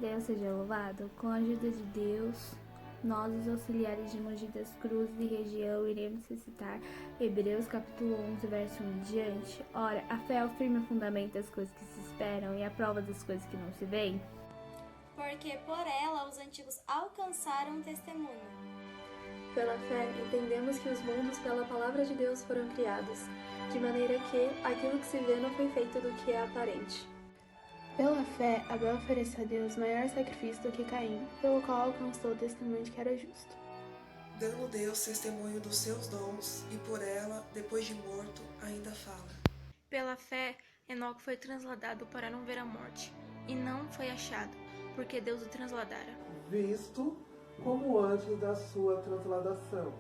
Deus seja louvado. Com a ajuda de Deus, nós, os auxiliares de Mogi das Cruzes e região, iremos recitar Hebreus capítulo 11, verso 1 em diante. Ora, a fé é o firme fundamento das coisas que se esperam e a prova das coisas que não se veem. Porque por ela os antigos alcançaram testemunho. Pela fé, entendemos que os mundos pela palavra de Deus foram criados, de maneira que aquilo que se vê não foi feito do que é aparente. Pela fé, Abel ofereceu a Deus maior sacrifício do que Caim, pelo qual alcançou o testemunho de que era justo. Dando Deus testemunho dos seus dons, e por ela, depois de morto, ainda fala. Pela fé, Enoque foi transladado para não ver a morte, e não foi achado, porque Deus o transladara. Visto como antes da sua transladação,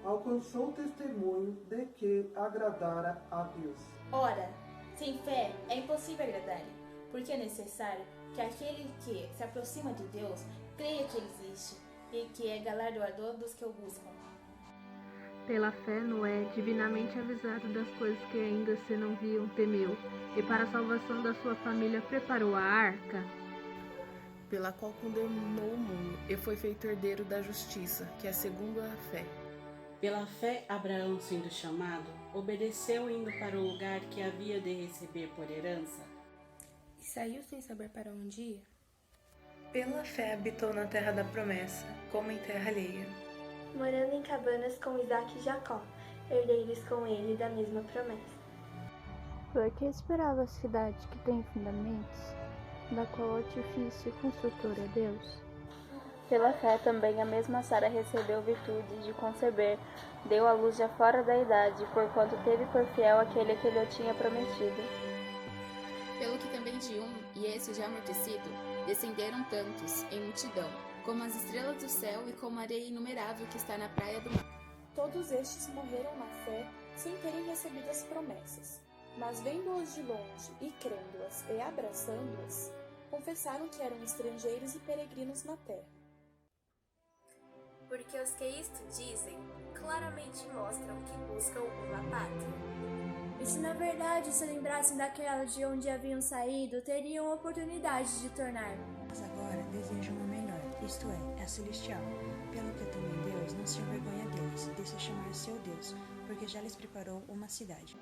alcançou o testemunho de que agradara a Deus. Ora, sem fé é impossível agradar-lhe, porque é necessário que aquele que se aproxima de Deus creia que ele existe e que é galardoador dos que o buscam. Pela fé, Noé, divinamente avisado das coisas que ainda se não viam, temeu, e para a salvação da sua família preparou a arca, pela qual condenou o mundo, e foi feito herdeiro da justiça, que é segundo a fé. Pela fé, Abraão, sendo chamado, obedeceu indo para o lugar que havia de receber por herança. E saiu sem saber para onde ia. Pela fé habitou na terra da promessa, como em terra alheia, morando em cabanas com Isaque e Jacó, herdeiros com ele da mesma promessa. Porque esperava a cidade que tem fundamentos, da qual o artifício construtor é Deus. Pela fé também a mesma Sara recebeu virtude de conceber, deu à luz já fora da idade, porquanto teve por fiel aquele que lhe tinha prometido. Pelo que também de um, e esse já amortecido, descenderam tantos, em multidão, como as estrelas do céu e como a areia inumerável que está na praia do mar. Todos estes morreram na fé, sem terem recebido as promessas. Mas vendo-as de longe e crendo-as e abraçando-as, confessaram que eram estrangeiros e peregrinos na terra. Porque os que isto dizem, claramente mostram que buscam uma pátria. E se na verdade se lembrassem daquela de onde haviam saído, teriam oportunidade de tornar. Mas agora desejam uma melhor, isto é, a celestial. Pelo que também Deus não se envergonha deles, de se chamar seu Deus, porque já lhes preparou uma cidade.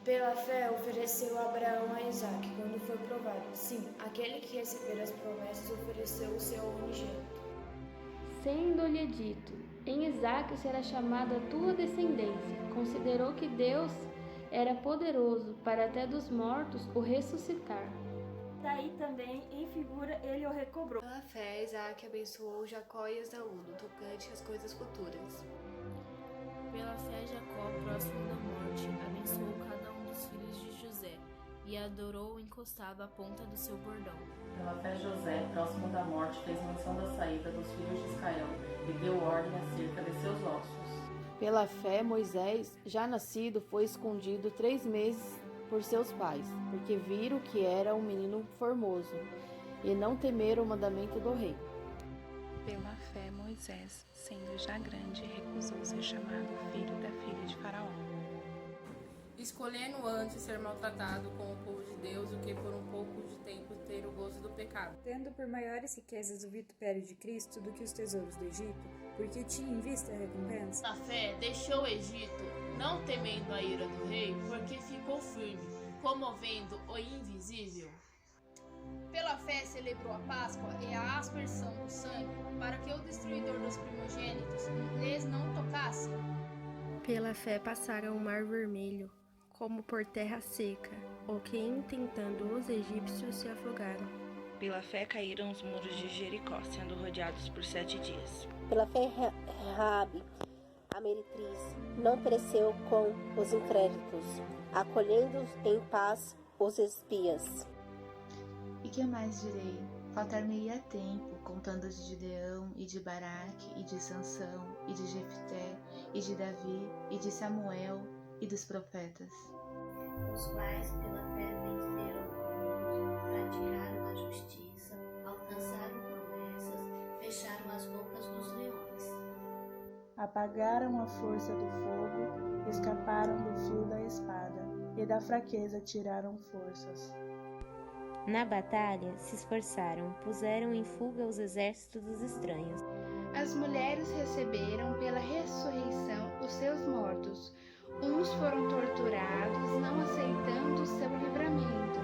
Pela fé ofereceu Abraão a Isaque quando foi provado. Sim, aquele que recebera as promessas ofereceu o seu unigênito. Sendo-lhe dito, em Isaque será chamada a tua descendência, considerou que Deus era poderoso para até dos mortos o ressuscitar. Daí também, em figura, ele o recobrou. Pela fé, Isaque abençoou Jacó e Esaú, no tocante às coisas futuras. Pela fé, Jacó, próximo da morte, abençoou cada um dos filhos de José e adorou encostado à ponta do seu bordão. Pela fé, José, próximo da morte, fez menção da saída dos filhos de Israel e deu ordem acerca de seus ossos. Pela fé, Moisés, já nascido, foi escondido 3 meses por seus pais, porque viram que era um menino formoso, e não temeram o mandamento do rei. Pela fé, Moisés, sendo já grande, recusou ser chamado filho da filha de Faraó. Escolhendo antes ser maltratado com o povo de Deus do que por um pouco de tempo ter o gozo do pecado. Tendo por maiores riquezas o vitupério de Cristo do que os tesouros do Egito, porque tinha em vista a recompensa. Na fé, deixou o Egito, não temendo a ira do rei, porque ficou firme, comovendo o invisível. Pela fé celebrou a Páscoa e a aspersão do sangue, para que o destruidor dos primogênitos lhes não tocasse. Pela fé passaram o mar vermelho, como por terra seca, o que intentando os egípcios se afogaram. Pela fé caíram os muros de Jericó, sendo rodeados por 7 dias. Pela fé Raabe, a meretriz, não pereceu com os incrédulos, acolhendo em paz os espias. E que mais direi? Faltar-me-ia tempo, contando de Gideão, e de Baraque, e de Sansão, e de Jefté, e de Davi, e de Samuel, e dos profetas. Os quais pela fé venceram o mundo, praticaram a justiça, alcançaram promessas, fecharam as bocas dos leões. Apagaram a força do fogo, escaparam do fio da espada, e da fraqueza tiraram forças. Na batalha, se esforçaram, puseram em fuga os exércitos dos estranhos. As mulheres receberam pela ressurreição os seus mortos. Uns foram torturados, não aceitando o seu livramento,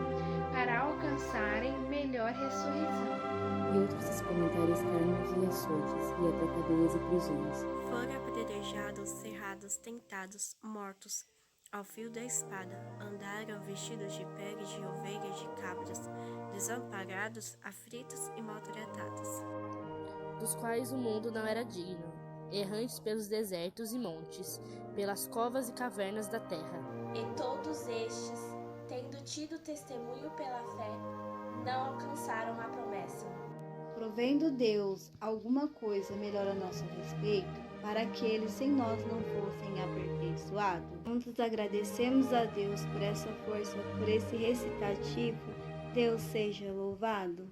para alcançarem melhor ressurreição. E outros experimentaram escárnios e açoites, e até cadeias e prisões. Foram apedrejados, cerrados, tentados, mortos ao fio da espada. Andaram vestidos de pele de ovelhas e de cabras, desamparados, aflitos e maltratados. Dos quais o mundo não era digno, errantes pelos desertos e montes, pelas covas e cavernas da terra. E todos estes, tendo tido testemunho pela fé, não alcançaram a promessa. Provendo Deus alguma coisa melhor a nosso respeito, para que eles sem nós não fossem aperfeiçoados. Juntos agradecemos a Deus por essa força, por esse recitativo. Deus seja louvado.